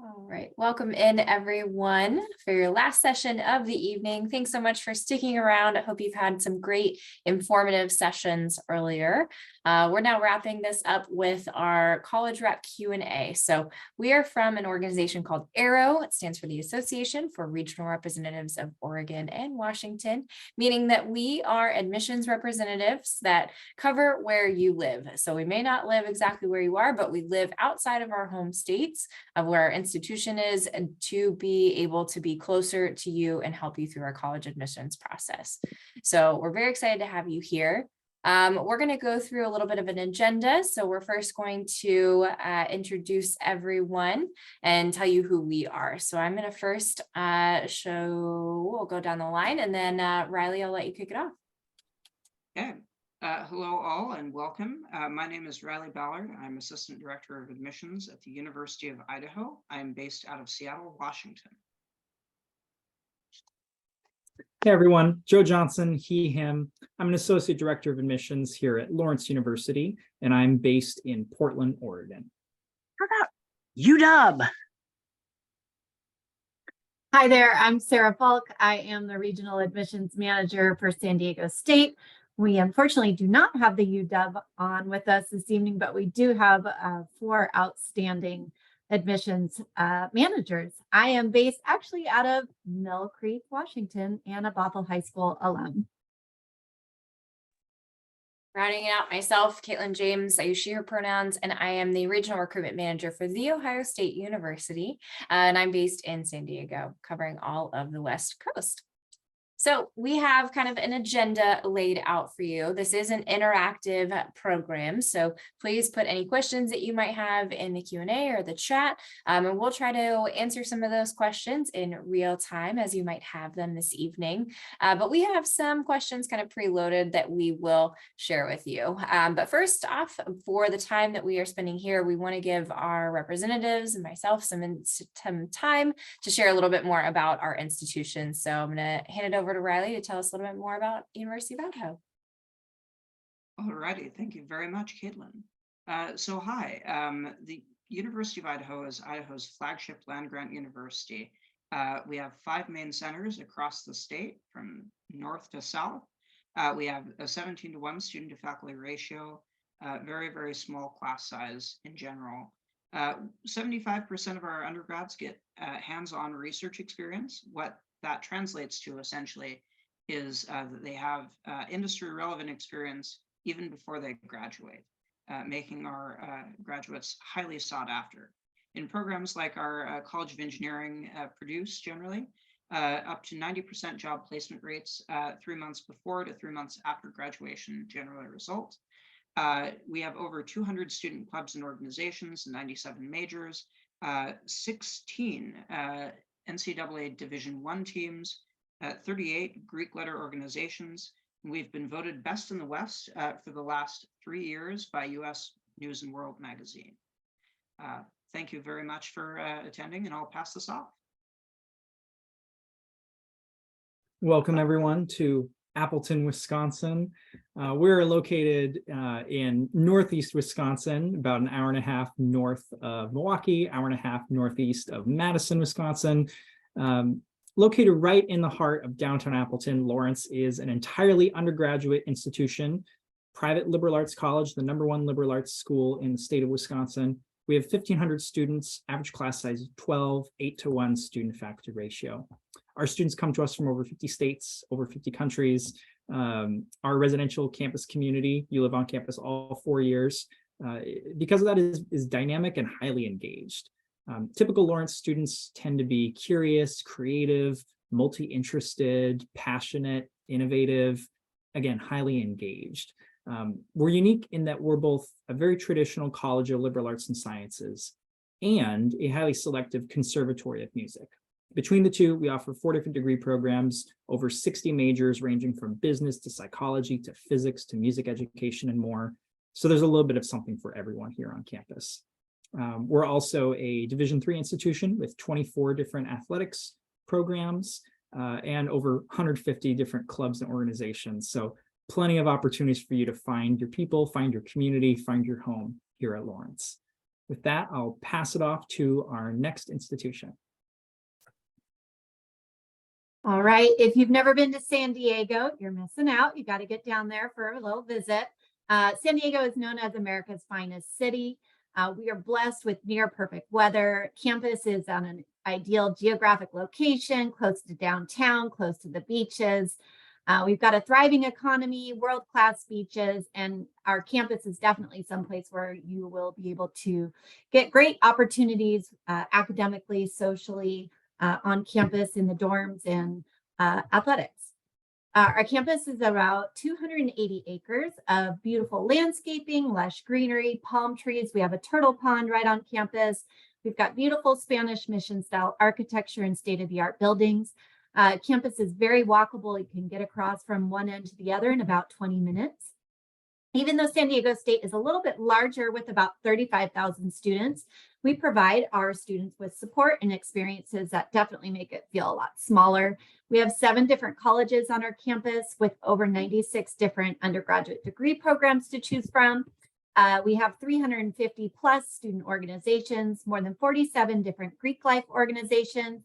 All right, welcome in everyone for your last session of the evening. Thanks so much for sticking around. I hope you've had some great informative sessions earlier. We're now wrapping this up with our college rep Q&A. So we are from an organization called ARROW. It stands for the Association for Regional Representatives of Oregon and Washington, meaning that we are admissions representatives that cover where you live. So we may not live exactly where you are, but we live outside of our home states of where our institution is, and to be able to be closer to you and help you through our college admissions process. So we're very excited to have you here. We're going to go through a little bit of an agenda. So we're first going to introduce everyone and tell you who we are. So I'm going to first we'll go down the line, and then Riley, I'll let you kick it off. Okay. Hello all and welcome. My name is Riley Ballard. I'm Assistant Director of Admissions at the University of Idaho. I am based out of Seattle, Washington. Hey everyone, Joe Johnson, he, him. I'm an Associate Director of Admissions here at Lawrence University, and I'm based in Portland, Oregon. How about UW? Hi there, I'm Sarah Faulk. I am the Regional Admissions Manager for San Diego State. We unfortunately do not have the UW on with us this evening, but we do have 4 outstanding admissions managers. I am based actually out of Mill Creek, Washington, and a Bothell High School alum. Rounding it out, myself, Caitlin James, I use she, her pronouns, and I am the Regional Recruitment Manager for The Ohio State University, and I'm based in San Diego, covering all of the West Coast. So we have kind of an agenda laid out for you. This is an interactive program, so please put any questions that you might have in the Q&A or the chat, and we'll try to answer some of those questions in real time as you might have them this evening. But we have some questions kind of preloaded that we will share with you. But first off, for the time that we are spending here, we want to give our representatives and myself some time to share a little bit more about our institution. So I'm going to hand it over to Riley to tell us a little bit more about University of Idaho. All righty, thank you very much, Caitlin. So hi, the University of Idaho is Idaho's flagship land-grant university. We have 5 main centers across the state from north to south. We have a 17-to-1 student to faculty ratio, very, very small class size in general. 75% of our undergrads get hands-on research experience. What that translates to essentially is that they have industry relevant experience even before they graduate, making our graduates highly sought after. In programs like our College of Engineering produce generally, up to 90% job placement rates 3 months before to 3 months after graduation generally result. We have over 200 student clubs and organizations, 97 majors, 16 NCAA Division I teams, 38 Greek letter organizations. We've been voted best in the West for the last 3 years by US News and World Magazine. Thank you very much for attending, and I'll pass this off. Welcome everyone to Appleton, Wisconsin. We're located in Northeast Wisconsin, about an hour and a half north of Milwaukee, hour and a half northeast of Madison, Wisconsin. Located right in the heart of downtown Appleton, Lawrence is an entirely undergraduate institution, private liberal arts college, the #1 liberal arts school in the state of Wisconsin. We have 1,500 students, average class size is 12, 8-to-1 student faculty ratio. Our students come to us from over 50 states, over 50 countries. Our residential campus community, you live on campus all 4 years. Because of that is dynamic and highly engaged. Typical Lawrence students tend to be curious, creative, multi-interested, passionate, innovative, again, highly engaged. We're unique in that we're both a very traditional college of liberal arts and sciences and a highly selective conservatory of music. Between the two, we offer 4 different degree programs, over 60 majors ranging from business to psychology to physics to music education and more. So there's a little bit of something for everyone here on campus. We're also a Division III institution with 24 different athletics programs and over 150 different clubs and organizations. So plenty of opportunities for you to find your people, find your community, find your home here at Lawrence. With that, I'll pass it off to our next institution. All right, if you've never been to San Diego, you're missing out. You got to get down there for a little visit. San Diego is known as America's finest city. We are blessed with near perfect weather. Campus is on an ideal geographic location, close to downtown, close to the beaches. We've got a thriving economy, world-class beaches, and our campus is definitely someplace where you will be able to get great opportunities academically, socially, on campus, in the dorms, and athletics. Our campus is about 280 acres of beautiful landscaping, lush greenery, palm trees. We have a turtle pond right on campus. We've got beautiful Spanish mission style architecture and state-of-the-art buildings. Campus is very walkable. You can get across from one end to the other in about 20 minutes. Even though San Diego State is a little bit larger with about 35,000 students, we provide our students with support and experiences that definitely make it feel a lot smaller. We have 7 different colleges on our campus with over 96 different undergraduate degree programs to choose from. We have 350 plus student organizations, more than 47 different Greek life organizations,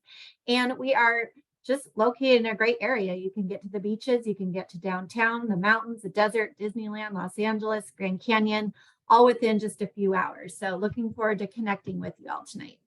and we are just located in a great area. You can get to the beaches, you can get to downtown, the mountains, the desert, Disneyland, Los Angeles, Grand Canyon, all within just a few hours. So looking forward to connecting with you all tonight.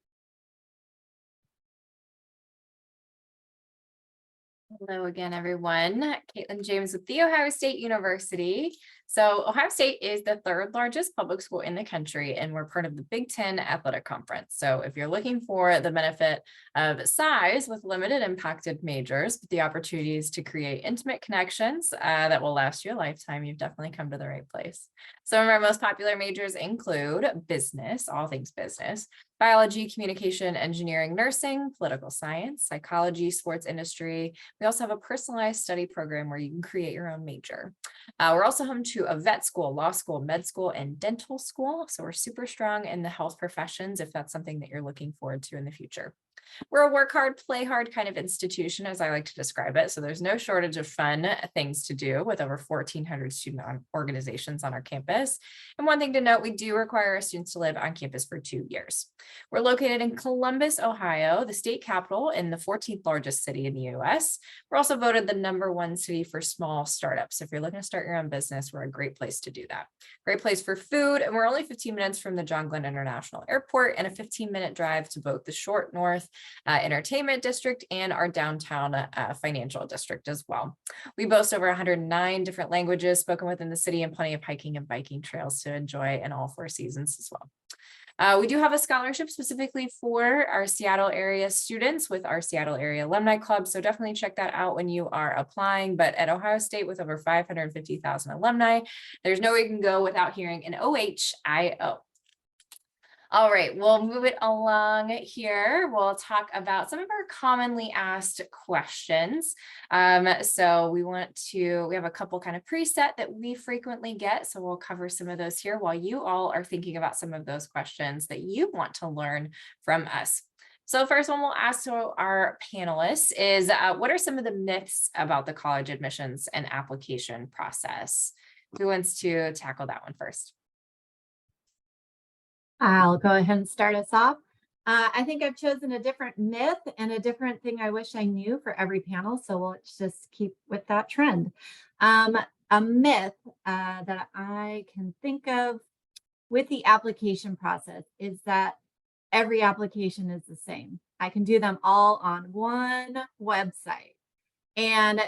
Hello again, everyone. Caitlin James with The Ohio State University. So Ohio State is the 3rd largest public school in the country, and we're part of the Big Ten Athletic Conference. So if you're looking for the benefit of size with limited impacted majors, but the opportunities to create intimate connections that will last you a lifetime, you've definitely come to the right place. Some of our most popular majors include business, all things business, biology, communication, engineering, nursing, political science, psychology, sports industry. We also have a personalized study program where you can create your own major. We're also home to a vet school, law school, med school, and dental school. So we're super strong in the health professions if that's something that you're looking forward to in the future. We're a work hard, play hard kind of institution, as I like to describe it. So there's no shortage of fun things to do with over 1,400 student organizations on our campus. And one thing to note, we do require our students to live on campus for 2 years. We're located in Columbus, Ohio, the state capital and the 14th largest city in the US. We're also voted the #1 city for small startups. If you're looking to start your own business, we're a great place to do that. Great place for food. And we're only 15 minutes from the John Glenn International Airport and a 15-minute drive to both the Short North Entertainment District and our downtown financial district as well. We boast over 109 different languages spoken within the city and plenty of hiking and biking trails to enjoy in all 4 seasons as well. We do have a scholarship specifically for our Seattle area students with our Seattle area alumni club. So definitely check that out when you are applying. But at Ohio State with over 550,000 alumni, there's nowhere you can go without hearing an OHIO. All right, we'll move it along here. We'll talk about some of our commonly asked questions. So we have a couple kind of preset that we frequently get. So we'll cover some of those here while you all are thinking about some of those questions that you want to learn from us. So the first one we'll ask to our panelists is, what are some of the myths about the college admissions and application process? Who wants to tackle that one first? I'll go ahead and start us off. I think I've chosen a different myth and a different thing I wish I knew for every panel. So we'll just keep with that trend. A myth that I can think of with the application process is that every application is the same. I can do them all on one website. And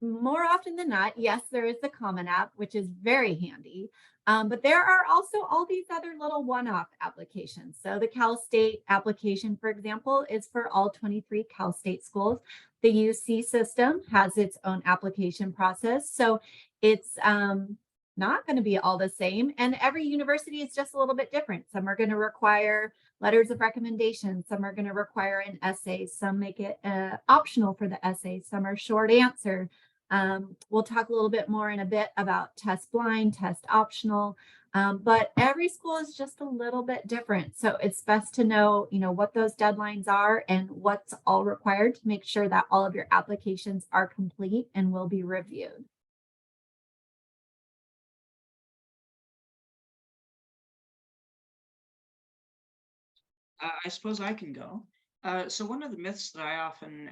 more often than not, yes, there is the Common App, which is very handy. But there are also all these other little one-off applications. So the Cal State application, for example, is for all 23 Cal State schools. The UC system has its own application process. So it's not going to be all the same. And every university is just a little bit different. Some are going to require letters of recommendation. Some are going to require an essay. Some make it optional for the essay. Some are short answer. We'll talk a little bit more in a bit about test blind, test optional, but every school is just a little bit different. So it's best to know, what those deadlines are and what's all required to make sure that all of your applications are complete and will be reviewed. I suppose I can go. So one of the myths that I often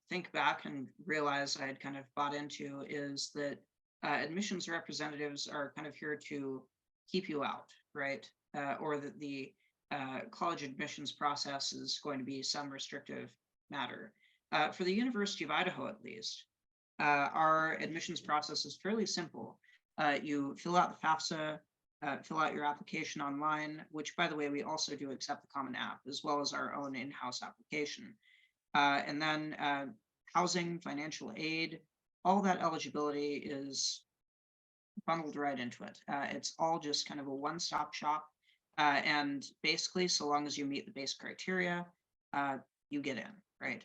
think back and realize I had kind of bought into is that admissions representatives are kind of here to keep you out, right? Or that the college admissions process is going to be some restrictive matter. For the University of Idaho, at least, our admissions process is fairly simple. You fill out the FAFSA, fill out your application online, which, by the way, we also do accept the Common App, as well as our own in-house application. And then housing, financial aid, all that eligibility is bundled right into it. It's all just kind of a one-stop shop. And basically, so long as you meet the base criteria, you get in, right?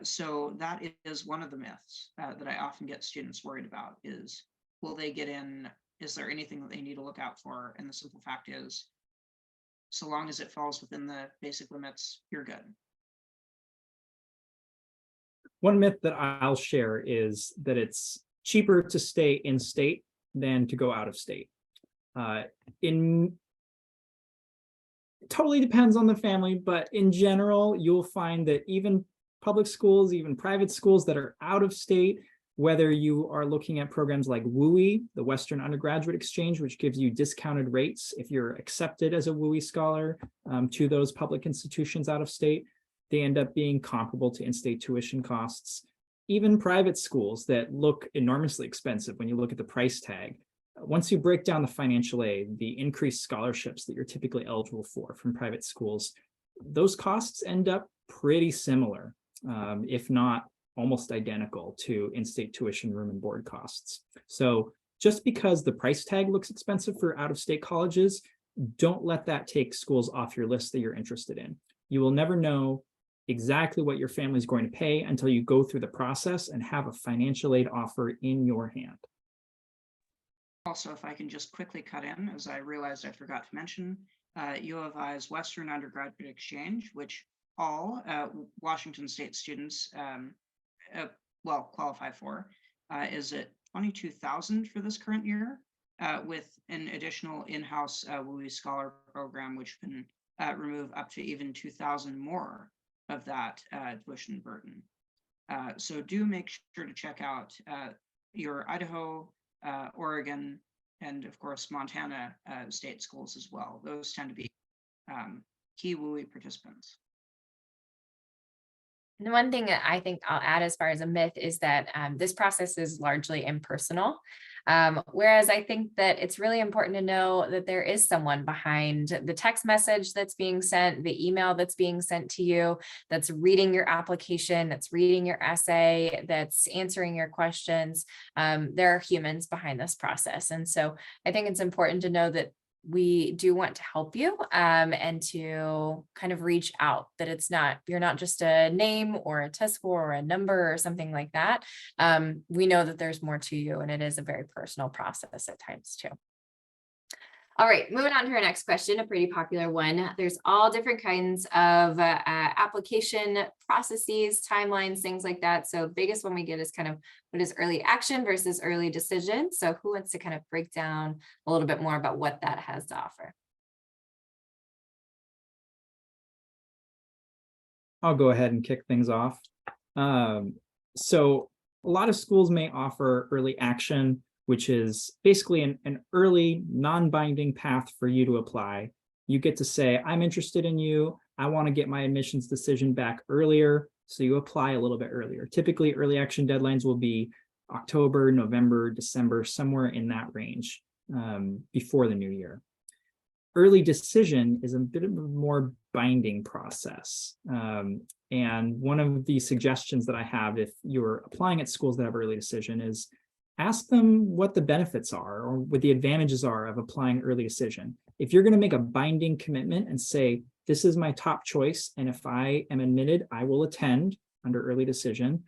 So that is one of the myths that I often get students worried about is, will they get in? Is there anything that they need to look out for? And the simple fact is, so long as it falls within the basic limits, you're good. One myth that I'll share is that it's cheaper to stay in state than to go out of state. It totally depends on the family, but in general, you'll find that even public schools, even private schools that are out of state, whether you are looking at programs like WUI, the Western Undergraduate Exchange, which gives you discounted rates if you're accepted as a WUI scholar to those public institutions out of state, they end up being comparable to in-state tuition costs. Even private schools that look enormously expensive when you look at the price tag, once you break down the financial aid, the increased scholarships that you're typically eligible for from private schools, those costs end up pretty similar, if not almost identical to in-state tuition, room and board costs. So just because the price tag looks expensive for out-of-state colleges, don't let that take schools off your list that you're interested in. You will never know exactly what your family is going to pay until you go through the process and have a financial aid offer in your hand. Also, if I can just quickly cut in, as I realized I forgot to mention, U of I's Western Undergraduate Exchange, which all Washington State students qualify for, is at $22,000 for this current year, with an additional in-house WUI Scholar program, which can remove up to even $2,000 more of that tuition burden. So do make sure to check out your Idaho, Oregon, and of course Montana state schools as well. Those tend to be key WUI participants. And one thing that I think I'll add as far as a myth is that this process is largely impersonal. Whereas I think that it's really important to know that there is someone behind the text message that's being sent, the email that's being sent to you, that's reading your application, that's reading your essay, that's answering your questions. There are humans behind this process. And so I think it's important to know that we do want to help you and to kind of reach out, that you're not just a name or a test score or a number or something like that. We know that there's more to you, and it is a very personal process at times too. All right, moving on to our next question, a pretty popular one. There's all different kinds of application processes, timelines, things like that. So biggest one we get is kind of what is early action versus early decision. So who wants to kind of break down a little bit more about what that has to offer? I'll go ahead and kick things off. So a lot of schools may offer early action, which is basically an early non-binding path for you to apply. You get to say, I'm interested in you. I want to get my admissions decision back earlier. So you apply a little bit earlier. Typically, early action deadlines will be October, November, December, somewhere in that range before the new year. Early decision is a bit of a more binding process. And one of the suggestions that I have if you're applying at schools that have early decision is ask them what the benefits are or what the advantages are of applying early decision. If you're going to make a binding commitment and say, this is my top choice, and if I am admitted, I will attend under early decision,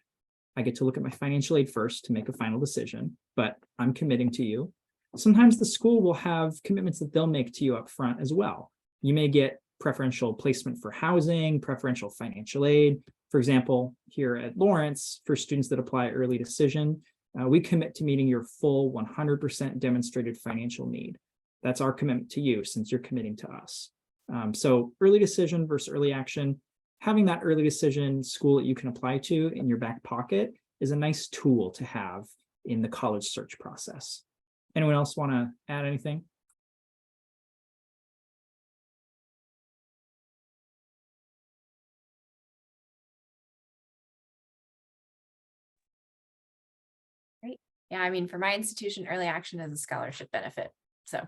I get to look at my financial aid first to make a final decision, but I'm committing to you. Sometimes the school will have commitments that they'll make to you up front as well. You may get preferential placement for housing, preferential financial aid. For example, here at Lawrence, for students that apply early decision, we commit to meeting your full 100% demonstrated financial need. That's our commitment to you since you're committing to us. So early decision versus early action, having that early decision school that you can apply to in your back pocket is a nice tool to have in the college search process. Anyone else want to add anything? Yeah, I mean, for my institution, early action is a scholarship benefit. So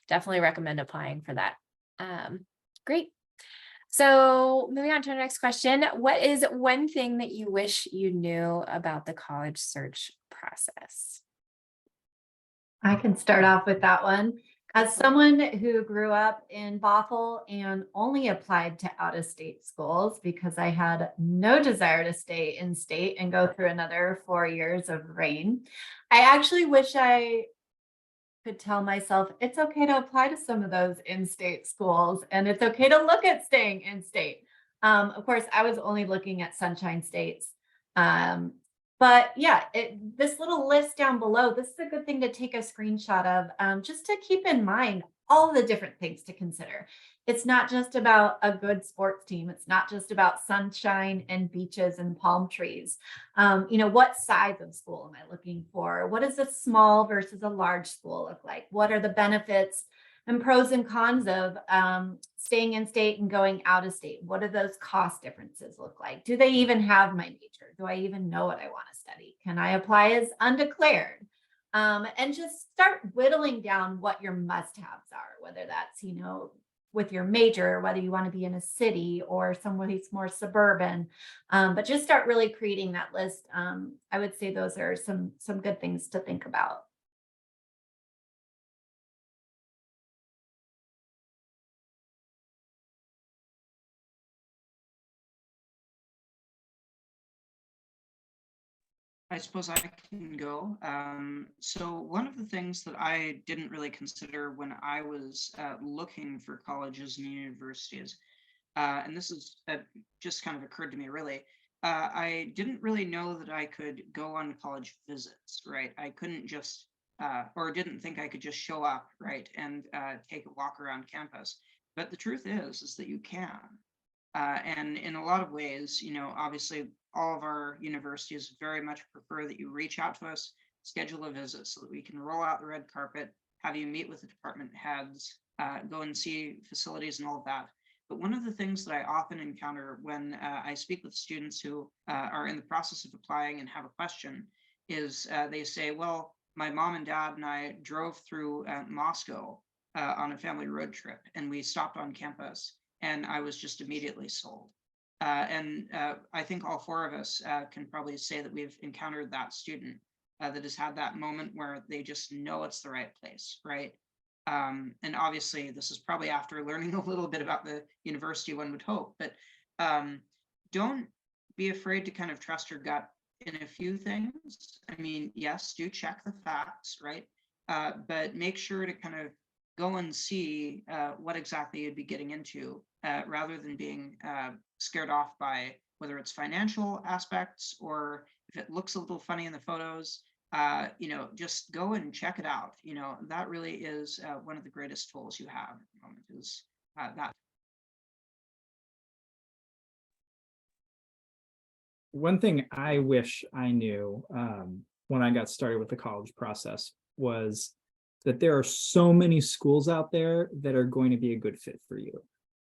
definitely recommend applying for that. Great. So moving on to our next question. What is one thing that you wish you knew about the college search process? I can start off with that one. As someone who grew up in Bothell and only applied to out-of-state schools because I had no desire to stay in state and go through another 4 years of rain, I actually wish I could tell myself it's okay to apply to some of those in-state schools and it's okay to look at staying in state. Of course, I was only looking at sunshine states. But yeah, this little list down below, this is a good thing to take a screenshot of, just to keep in mind all the different things to consider. It's not just about a good sports team. It's not just about sunshine and beaches and palm trees. What size of school am I looking for? What does a small versus a large school look like? What are the benefits and pros and cons of staying in state and going out of state? What do those cost differences look like? Do they even have my major? Do I even know what I want to study? Can I apply as undeclared? And just start whittling down what your must-haves are, whether that's, with your major, whether you want to be in a city or somewhere who's more suburban, but just start really creating that list. I would say those are some good things to think about. I suppose I can go. So one of the things that I didn't really consider when I was looking for colleges and universities, and this is just kind of occurred to me really, I didn't really know that I could go on college visits, right? I couldn't just, or didn't think I could just show up, right, and take a walk around campus. But the truth is that you can. And in a lot of ways, obviously all of our universities very much prefer that you reach out to us, schedule a visit so that we can roll out the red carpet, have you meet with the department heads, go and see facilities and all of that. But one of the things that I often encounter when I speak with students who are in the process of applying and have a question is they say, well, my mom and dad and I drove through Moscow on a family road trip and we stopped on campus and I was just immediately sold. And I think all four of us can probably say that we've encountered that student that has had that moment where they just know it's the right place, right? And obviously this is probably after learning a little bit about the university, one would hope, but don't be afraid to kind of trust your gut in a few things. I mean, yes, do check the facts, right? But make sure to kind of go and see what exactly you'd be getting into rather than being scared off by whether it's financial aspects or if it looks a little funny in the photos. Just go and check it out. That really is one of the greatest tools you have at the moment is that. One thing I wish I knew when I got started with the college process was that there are so many schools out there that are going to be a good fit for you.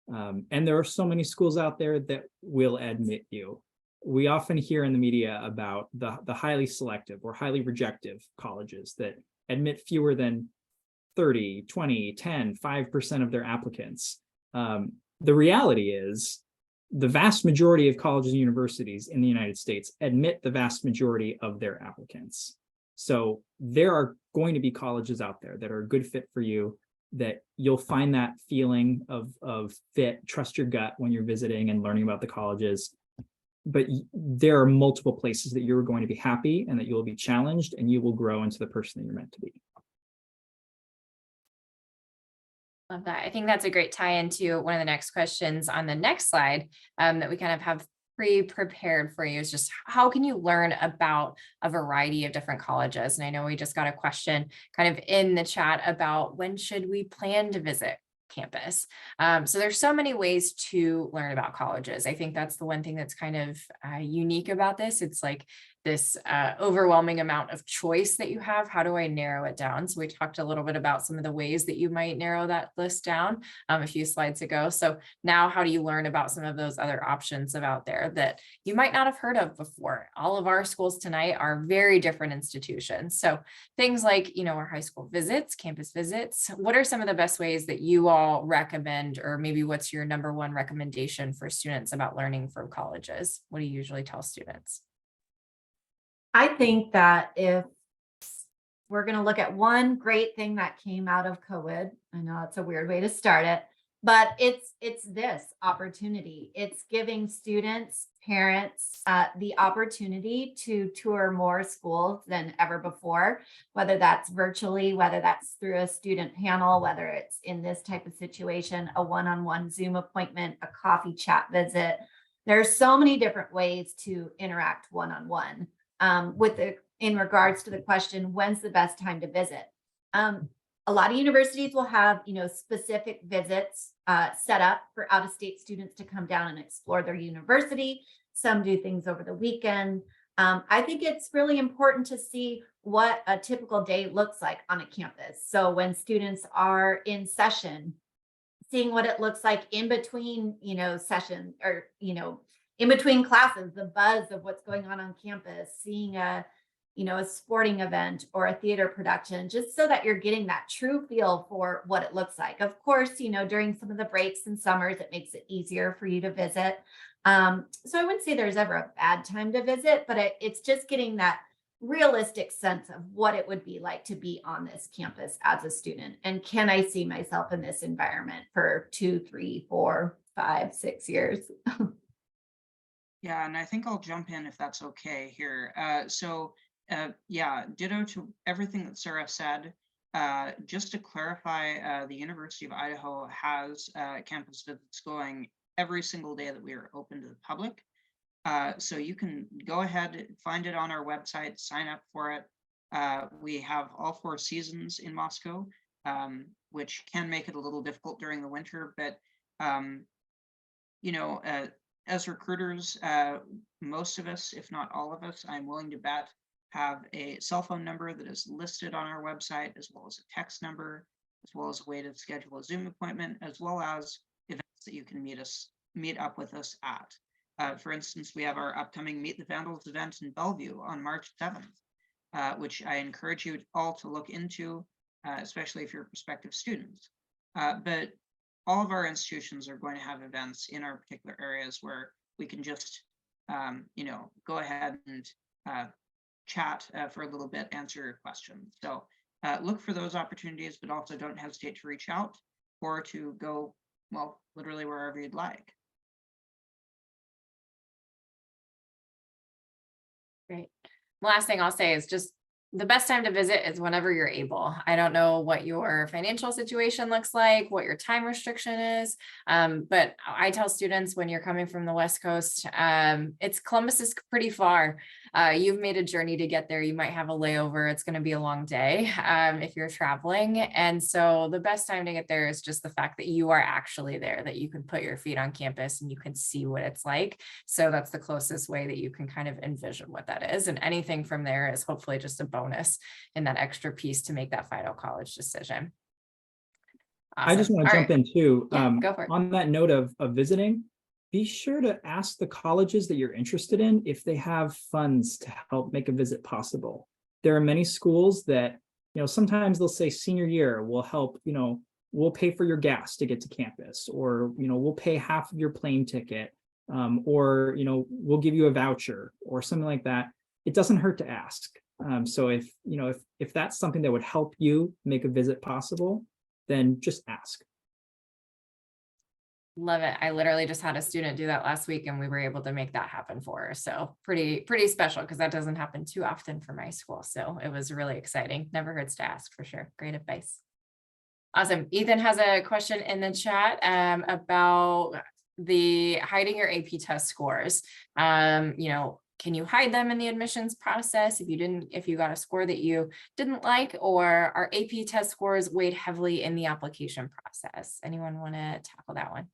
And there are so many schools out there that will admit you. We often hear in the media about the highly selective or highly rejective colleges that admit fewer than 30, 20, 10, 5% of their applicants. The reality is the vast majority of colleges and universities in the United States admit the vast majority of their applicants. So there are going to be colleges out there that are a good fit for you, that you'll find that feeling of fit, trust your gut when you're visiting and learning about the colleges. But there are multiple places that you're going to be happy and that you'll be challenged and you will grow into the person that you're meant to be. Love that. I think that's a great tie into one of the next questions on the next slide that we kind of have pre-prepared for you is just how can you learn about a variety of different colleges? And I know we just got a question kind of in the chat about when should we plan to visit campus. So there's so many ways to learn about colleges. I think that's the one thing that's kind of unique about this. It's like this overwhelming amount of choice that you have. How do I narrow it down? So we talked a little bit about some of the ways that you might narrow that list down a few slides ago. So now how do you learn about some of those other options out there that you might not have heard of before? All of our schools tonight are very different institutions. So things like, our high school visits, campus visits, what are some of the best ways that you all recommend, or maybe what's your number one recommendation for students about learning from colleges? What do you usually tell students? I think that if we're going to look at one great thing that came out of COVID, I know it's a weird way to start it, but it's this opportunity. It's giving students, parents, the opportunity to tour more schools than ever before, whether that's virtually, whether that's through a student panel, whether it's in this type of situation, a one-on-one Zoom appointment, a coffee chat visit. There's so many different ways to interact one-on-one. In regards to the question, when's the best time to visit? A lot of universities will have, specific visits set up for out-of-state students to come down and explore their university. Some do things over the weekend. I think it's really important to see what a typical day looks like on a campus. So when students are in session, seeing what it looks like in between, session, or, in between classes, the buzz of what's going on campus, seeing a sporting event or a theater production, just so that you're getting that true feel for what it looks like. Of course, during some of the breaks and summers, it makes it easier for you to visit. So I wouldn't say there's ever a bad time to visit, but it's just getting that realistic sense of what it would be like to be on this campus as a student. And can I see myself in this environment for 2, 3, 4, 5, 6 years? Yeah, and I think I'll jump in if that's okay here. Yeah, ditto to everything that Sarah said. Just to clarify, the University of Idaho has campus visits going every single day that we are open to the public. So you can go ahead, find it on our website, sign up for it. We have all 4 seasons in Moscow, which can make it a little difficult during the winter, but as recruiters, most of us, if not all of us, I'm willing to bet, have a cell phone number that is listed on our website, as well as a text number, as well as a way to schedule a Zoom appointment, as well as events that you can meet up with us at. For instance, we have our upcoming Meet the Vandals event in Bellevue on March 7th, which I encourage you all to look into, especially if you're prospective students. But all of our institutions are going to have events in our particular areas where we can just, go ahead and chat for a little bit, answer your questions. So look for those opportunities, but also don't hesitate to reach out or to go, well, literally wherever you'd like. Great. Last thing I'll say is just the best time to visit is whenever you're able. I don't know what your financial situation looks like, what your time restriction is, but I tell students when you're coming from the West Coast, Columbus is pretty far. You've made a journey to get there. You might have a layover. It's going to be a long day if you're traveling. And so the best time to get there is just the fact that you are actually there, that you can put your feet on campus and you can see what it's like. So that's the closest way that you can kind of envision what that is. And anything from there is hopefully just a bonus in that extra piece to make that final college decision. Awesome. I just want to jump in too. Go for it. On that note of visiting, be sure to ask the colleges that you're interested in if they have funds to help make a visit possible. There are many schools that, sometimes they'll say senior year will help, we'll pay for your gas to get to campus, or, we'll pay half of your plane ticket, or, we'll give you a voucher or something like that. It doesn't hurt to ask. So if that's something that would help you make a visit possible, then just ask. Love it. I literally just had a student do that last week and we were able to make that happen for her. So pretty special, because that doesn't happen too often for my school. So it was really exciting. Never hurts to ask, for sure. Great advice. Awesome. Ethan has a question in the chat about the hiding your AP test scores. can you hide them in the admissions process if you got a score that you didn't like, or are AP test scores weighed heavily in the application process? Anyone want to tackle that one?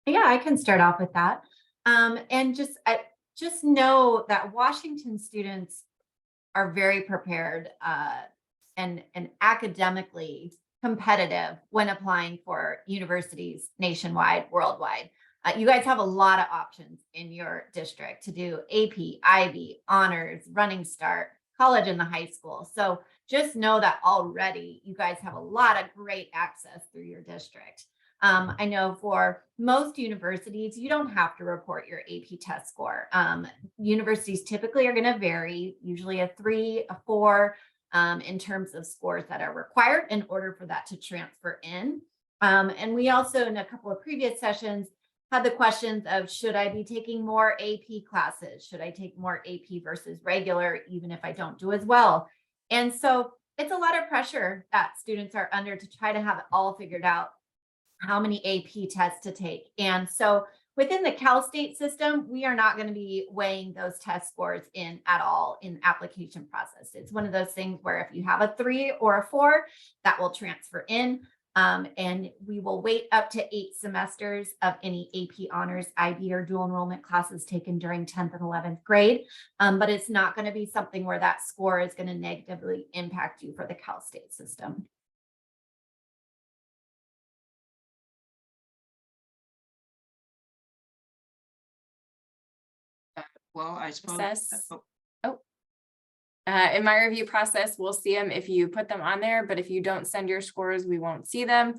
Yeah, I can start off with that. And just know that Washington students are very prepared and academically competitive when applying for universities nationwide, worldwide. You guys have a lot of options in your district to do AP, IB, honors, running start, college and the high school. So just know that already you guys have a lot of great access through your district. I know for most universities, you don't have to report your AP test score. Universities typically are going to vary, usually a 3, a 4, in terms of scores that are required in order for that to transfer in. And we also, in a couple of previous sessions, had the questions of, should I be taking more AP classes? Should I take more AP versus regular, even if I don't do as well? And so it's a lot of pressure that students are under to try to have it all figured out, how many AP tests to take. And so within the Cal State system, we are not going to be weighing those test scores in at all in the application process. It's one of those things where if you have a 3 or a 4, that will transfer in. And we will wait up to 8 semesters of any AP honors, IB, or dual enrollment classes taken during 10th and 11th grade. But it's not going to be something where that score is going to negatively impact you for the Cal State system. Well, I suppose. Process. In my review process, we'll see them if you put them on there, but if you don't send your scores, we won't see them.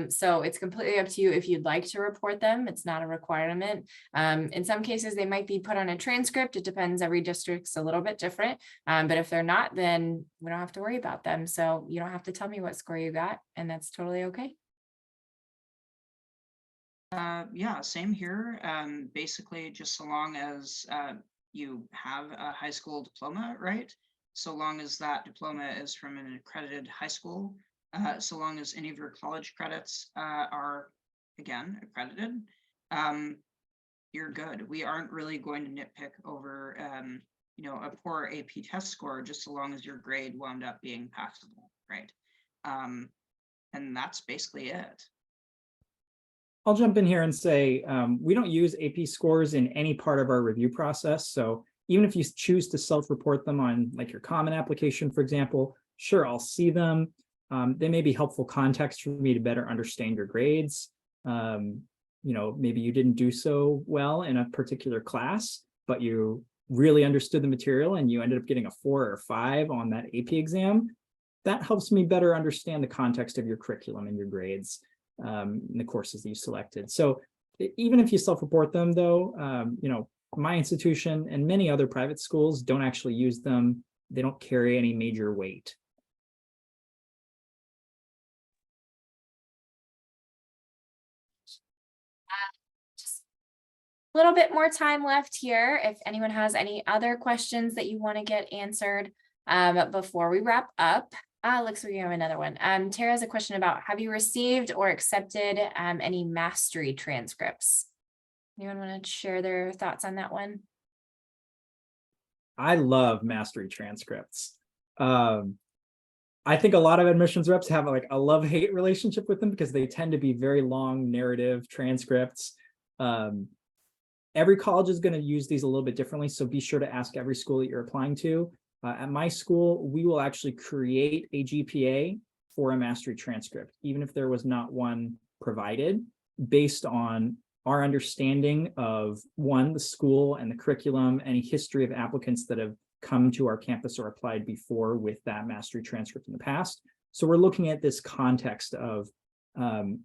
So it's completely up to you if you'd like to report them. It's not a requirement. In some cases, they might be put on a transcript. It depends. Every district's a little bit different. But if they're not, then we don't have to worry about them. So you don't have to tell me what score you got, and that's totally okay. Yeah, same here. Basically, just so long as you have a high school diploma, right? So long as that diploma is from an accredited high school, so long as any of your college credits are, again, accredited, you're good. We aren't really going to nitpick over, a poor AP test score, just so long as your grade wound up being passable, right? And that's basically it. I'll jump in here and say we don't use AP scores in any part of our review process. So even if you choose to self-report them on like your common application, for example, sure, I'll see them. They may be helpful context for me to better understand your grades. Maybe you didn't do so well in a particular class, but you really understood the material and you ended up getting a 4 or 5 on that AP exam. That helps me better understand the context of your curriculum and your grades. In the courses that you selected. So even if you self-report them though, my institution and many other private schools don't actually use them. They don't carry any major weight. Just a little bit more time left here. If anyone has any other questions that you want to get answered before we wrap up. Looks like we have another one. Tara has a question about, have you received or accepted any mastery transcripts? Anyone want to share their thoughts on that one? I love mastery transcripts. I think a lot of admissions reps have like a love-hate relationship with them because they tend to be very long narrative transcripts. Every college is going to use these a little bit differently, so be sure to ask every school that you're applying to. At my school, we will actually create a GPA for a mastery transcript, even if there was not one provided, based on our understanding of, one, the school and the curriculum, any history of applicants that have come to our campus or applied before with that mastery transcript in the past. So we're looking at this context of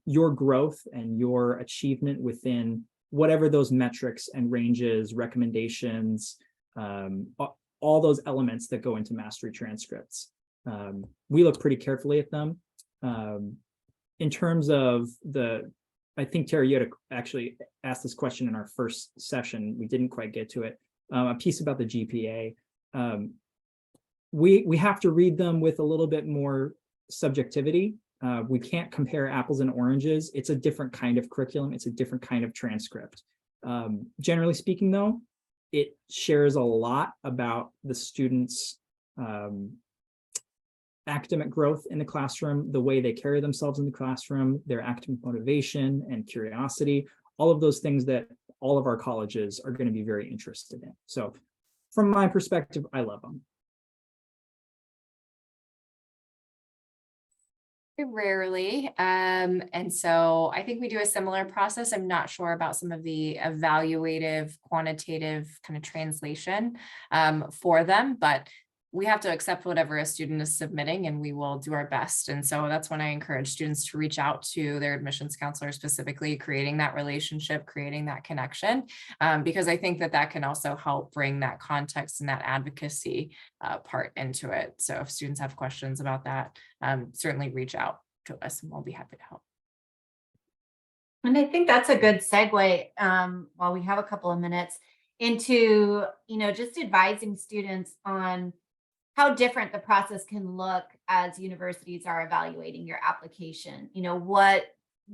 your growth and your achievement within whatever those metrics and ranges, recommendations, all those elements that go into mastery transcripts. We look pretty carefully at them. In terms of I think Tara, you had actually asked this question in our first session. We didn't quite get to it. A piece about the GPA. We have to read them with a little bit more subjectivity. We can't compare apples and oranges. It's a different kind of curriculum. It's a different kind of transcript. Generally speaking, though, it shares a lot about the students' academic growth in the classroom, the way they carry themselves in the classroom, their academic motivation and curiosity, all of those things that all of our colleges are going to be very interested in. So from my perspective, I love them. Rarely. And so I think we do a similar process. I'm not sure about some of the evaluative, quantitative kind of translation for them, but we have to accept whatever a student is submitting and we will do our best. And so that's when I encourage students to reach out to their admissions counselor, specifically creating that relationship, creating that connection, because I think that that can also help bring that context and that advocacy part into it. So if students have questions about that, certainly reach out to us and we'll be happy to help. And I think that's a good segue while we have a couple of minutes into, just advising students on how different the process can look as universities are evaluating your application.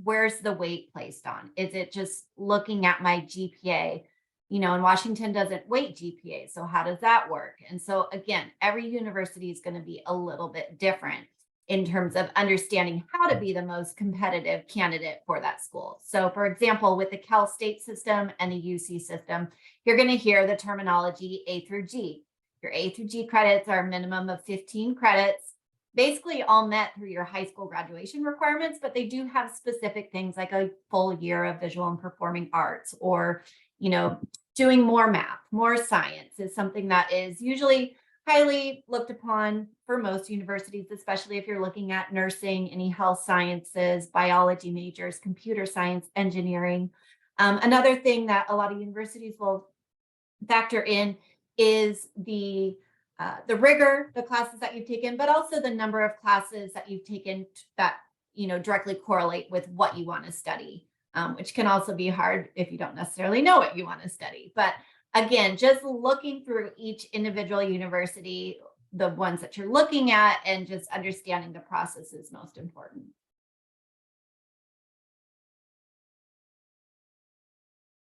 Where's the weight placed on? Is it just looking at my GPA? And Washington doesn't weight GPA. So how does that work? And so again, every university is going to be a little bit different in terms of understanding how to be the most competitive candidate for that school. So for example, with the Cal State system and the UC system, you're going to hear the terminology A through G. Your A through G credits are a minimum of 15 credits, basically all met through your high school graduation requirements, but they do have specific things like a full year of visual and performing arts, or, doing more math, more science is something that is usually highly looked upon for most universities, especially if you're looking at nursing, any health sciences, biology majors, computer science, engineering. Another thing that a lot of universities will factor in is the rigor, the classes that you've taken, but also the number of classes that you've taken that directly correlate with what you want to study, which can also be hard if you don't necessarily know what you want to study. But again, just looking through each individual university, the ones that you're looking at, and just understanding the process is most important.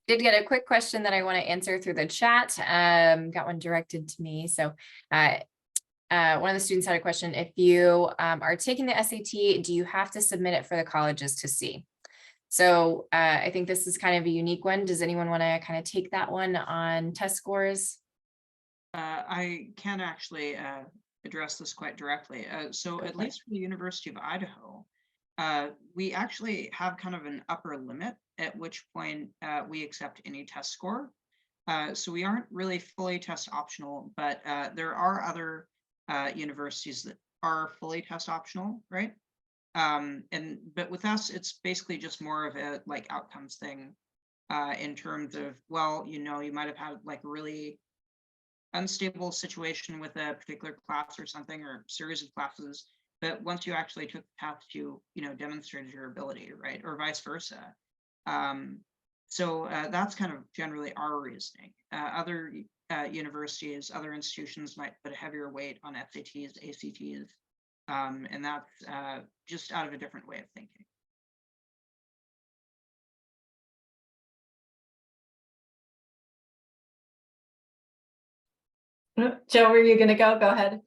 Did get a quick question that I want to answer through the chat. Got one directed to me. So one of the students had a question. If you are taking the SAT, do you have to submit it for the colleges to see? So I think this is kind of a unique one. Does anyone want to kind of take that one on test scores? I can actually address this quite directly. So at least for the University of Idaho, we actually have kind of an upper limit at which point we accept any test score. So we aren't really fully test optional, but there are other universities that are fully test optional, right? But with us, it's basically just more of a like outcomes thing in terms of, well, you might have had like a really unstable situation with a particular class or something, or series of classes. But once you actually took the test, you demonstrated your ability, right? Or vice versa. So that's kind of generally our reasoning. Other universities, other institutions might put a heavier weight on SATs, ACTs, and that's just out of a different way of thinking. Joe, were you going to go? Go ahead.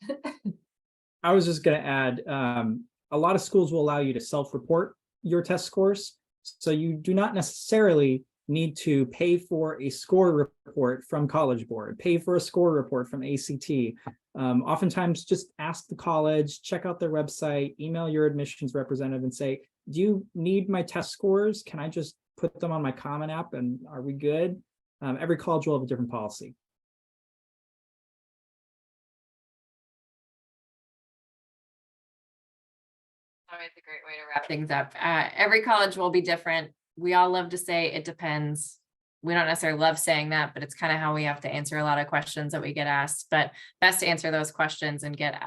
I was just going to add, a lot of schools will allow you to self-report your test scores. So you do not necessarily need to pay for a score report from College Board, pay for a score report from ACT. Oftentimes just ask the college, check out their website, email your admissions representative and say, do you need my test scores? Can I just put them on my Common App and are we good? Every college will have a different policy. Always a great way to wrap things up. Every college will be different. We all love to say it depends. We don't necessarily love saying that, but it's kind of how we have to answer a lot of questions that we get asked. But best to answer those questions and get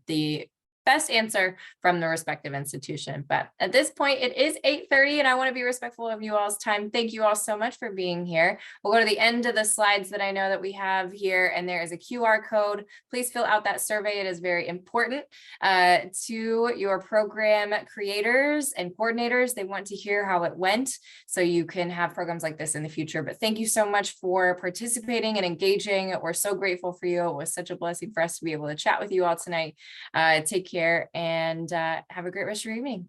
the best answer from the respective institution. But at this point, it is 8:30 and I want to be respectful of you all's time. Thank you all so much for being here. We'll go to the end of the slides that I know that we have here, and there is a QR code. Please fill out that survey. It is very important to your program creators and coordinators. They want to hear how it went so you can have programs like this in the future. But thank you so much for participating and engaging. We're so grateful for you. It was such a blessing for us to be able to chat with you all tonight. Take care and have a great rest of your evening.